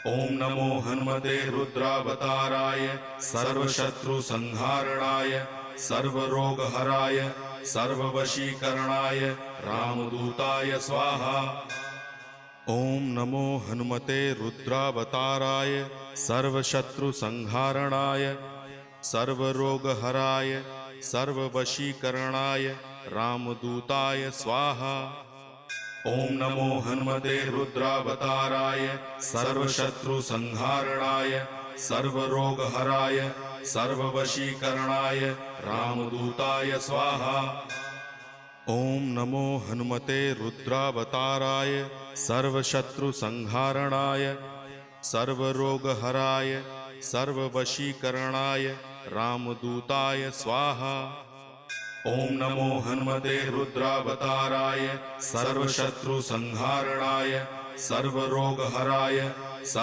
ओम नमो हनुमते रुद्रावताराय सर्वशत्रुसंहारणाय सर्वरोगहराय सर्ववशीकरणाय रामदूताय स्वाहा। ओम नमो हनुमते रुद्रावताराय सर्वशत्रुसंहारणाय सर्वरोगहराय सर्ववशीकरणाय रामदूताय स्वाहा। ओम नमो हनुमते रुद्रावताराय सर्वशत्रुसंहारणाय सर्वरोगहराय सर्ववशीकरणाय रामदूताय स्वाहा। ओम नमो हनुमते रुद्रावताराय सर्वशत्रुसंहारणाय सर्वरोगहराय सर्ववशीकरणाय रामदूताय स्वाहा। ओम नमो हनुमते रुद्रावताराय सर्वशत्रुसंहारणाय सर्वरोगहराय